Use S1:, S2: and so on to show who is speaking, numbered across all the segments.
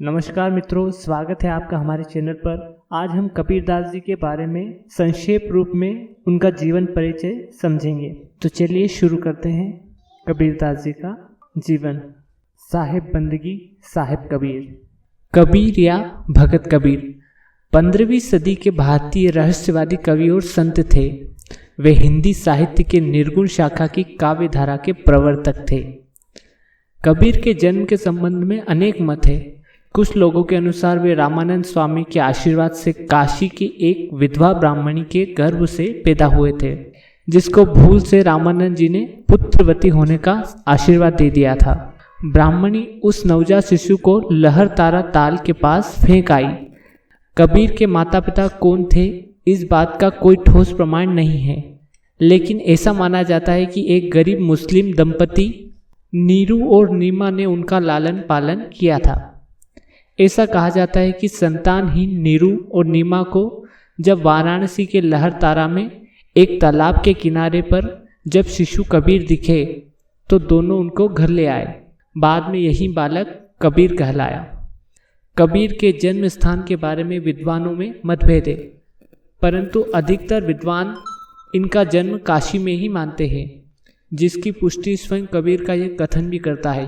S1: नमस्कार मित्रों, स्वागत है आपका हमारे चैनल पर। आज हम कबीरदास जी के बारे में संक्षेप रूप में उनका जीवन परिचय समझेंगे। तो चलिए शुरू करते हैं। कबीरदास जी का जीवन। साहिब बंदगी साहिब कबीर। कबीर या भगत कबीर 15वीं सदी के भारतीय रहस्यवादी कवि और संत थे। वे हिंदी साहित्य के निर्गुण शाखा की काव्य धारा के प्रवर्तक थे। कबीर के जन्म के संबंध में अनेक मत है। कुछ लोगों के अनुसार वे रामानंद स्वामी के आशीर्वाद से काशी की एक विधवा ब्राह्मणी के गर्भ से पैदा हुए थे, जिसको भूल से रामानंद जी ने पुत्रवती होने का आशीर्वाद दे दिया था। ब्राह्मणी उस नवजात शिशु को लहर तारा ताल के पास फेंक आई। कबीर के माता पिता कौन थे, इस बात का कोई ठोस प्रमाण नहीं है, लेकिन ऐसा माना जाता है कि एक गरीब मुस्लिम दंपति नीरू और नीमा ने उनका लालन पालन किया था। ऐसा कहा जाता है कि संतानहीन नीरू और नीमा को जब वाराणसी के लहर तारा में एक तालाब के किनारे पर जब शिशु कबीर दिखे तो दोनों उनको घर ले आए। बाद में यही बालक कबीर कहलाया। कबीर के जन्म स्थान के बारे में विद्वानों में मतभेद है, परंतु अधिकतर विद्वान इनका जन्म काशी में ही मानते हैं, जिसकी पुष्टि स्वयं कबीर का यह कथन भी करता है,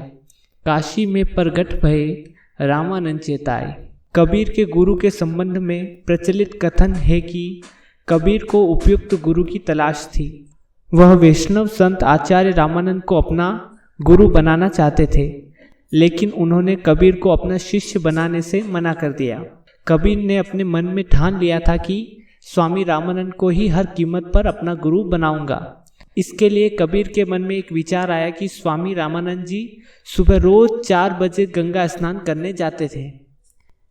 S1: काशी में प्रगट भये रामानंद चेताए। कबीर के गुरु के संबंध में प्रचलित कथन है कि कबीर को उपयुक्त गुरु की तलाश थी। वह वैष्णव संत आचार्य रामानंद को अपना गुरु बनाना चाहते थे, लेकिन उन्होंने कबीर को अपना शिष्य बनाने से मना कर दिया। कबीर ने अपने मन में ठान लिया था कि स्वामी रामानंद को ही हर कीमत पर अपना गुरु बनाऊंगा। इसके लिए कबीर के मन में एक विचार आया कि स्वामी रामानंद जी सुबह रोज 4 बजे गंगा स्नान करने जाते थे।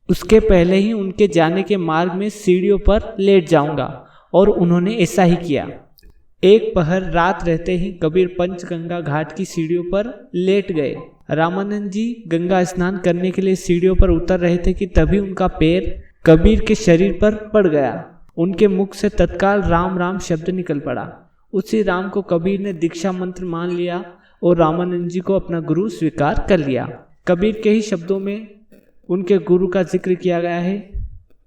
S1: उसके पहले ही उनके जाने के मार्ग में सीढ़ियों पर लेट जाऊंगा, और उन्होंने ऐसा ही किया। एक पहर रात रहते ही कबीर पंचगंगा घाट की सीढ़ियों पर लेट गए। रामानंद जी गंगा स्नान करने के लिए सीढ़ियों पर उतर रहे थे कि तभी उनका पैर कबीर के शरीर पर पड़ गया। उनके मुख से तत्काल राम राम शब्द निकल पड़ा। उसी राम को कबीर ने दीक्षा मंत्र मान लिया और रामानंद जी को अपना गुरु स्वीकार कर लिया। कबीर के ही शब्दों में उनके गुरु का जिक्र किया गया है,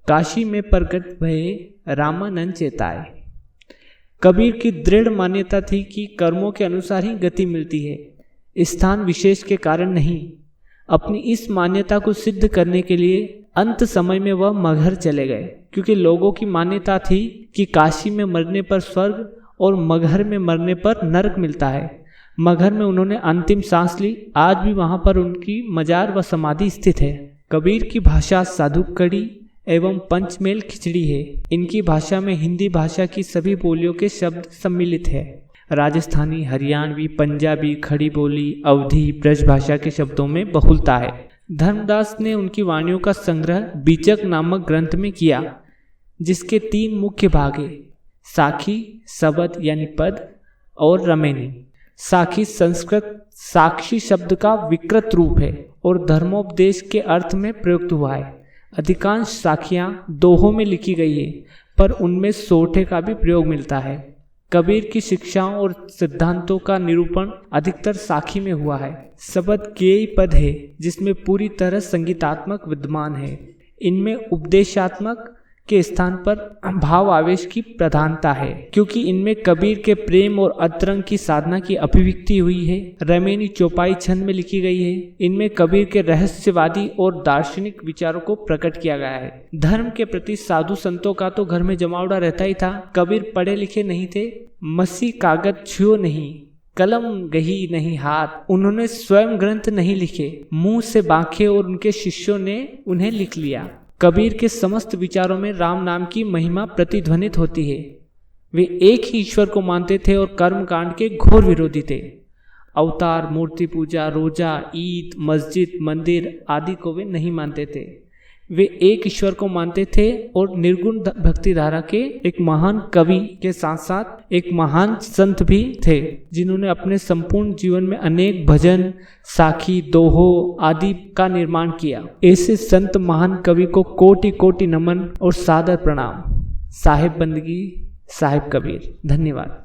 S1: काशी में प्रगट भये रामानंद चेताए। कबीर की दृढ़ मान्यता थी कि कर्मों के अनुसार ही गति मिलती है, स्थान विशेष के कारण नहीं। अपनी इस मान्यता को सिद्ध करने के लिए अंत समय में वह मगहर चले गए, क्योंकि लोगों की मान्यता थी कि काशी में मरने पर स्वर्ग और मगहर में मरने पर नरक मिलता है। मगहर में उन्होंने अंतिम सांस ली। आज भी वहां पर उनकी मजार व समाधि स्थित है। कबीर की भाषा साधु कड़ी एवं पंचमेल खिचड़ी है। इनकी भाषा में हिंदी भाषा की सभी बोलियों के शब्द सम्मिलित है। राजस्थानी, हरियाणवी, पंजाबी, खड़ी बोली, अवधी, ब्रज भाषा के शब्दों में बहुलता है। धर्मदास ने उनकी वाणियों का संग्रह बीजक नामक ग्रंथ में किया, जिसके 3 मुख्य भाग है, साखी, सबद यानी पद और रमेनी। साखी संस्कृत साक्षी शब्द का विकृत रूप है और धर्मोपदेश के अर्थ में प्रयुक्त हुआ है। अधिकांश साखियां दोहों में लिखी गई है, पर उनमें सोठे का भी प्रयोग मिलता है। कबीर की शिक्षाओं और सिद्धांतों का निरूपण अधिकतर साखी में हुआ है। सबद गेय पद है, जिसमें पूरी तरह संगीतात्मक विद्यमान है। इनमें उपदेशात्मक के स्थान पर भाव आवेश की प्रधानता है, क्योंकि इनमें कबीर के प्रेम और अंतरंग की साधना की अभिव्यक्ति हुई है। रमेनी चौपाई छंद में लिखी गई है। इनमें कबीर के रहस्यवादी और दार्शनिक विचारों को प्रकट किया गया है। धर्म के प्रति साधु संतों का तो घर में जमावड़ा रहता ही था। कबीर पढ़े लिखे नहीं थे। मसी कागज छुओ नहीं, कलम गही नहीं हाथ। उन्होंने स्वयं ग्रंथ नहीं लिखे, मुंह से बांके और उनके शिष्यों ने उन्हें लिख लिया। कबीर के समस्त विचारों में राम नाम की महिमा प्रतिध्वनित होती है। वे एक ही ईश्वर को मानते थे और कर्मकांड के घोर विरोधी थे। अवतार, मूर्ति पूजा, रोजा, ईद, मस्जिद, मंदिर आदि को वे नहीं मानते थे। वे एक ईश्वर को मानते थे और निर्गुण भक्ति धारा के एक महान कवि के साथ साथ एक महान संत भी थे, जिन्होंने अपने संपूर्ण जीवन में अनेक भजन, साखी, दोहो आदि का निर्माण किया। ऐसे संत महान कवि को कोटि कोटि नमन और सादर प्रणाम। साहिब बंदगी साहिब कबीर। धन्यवाद।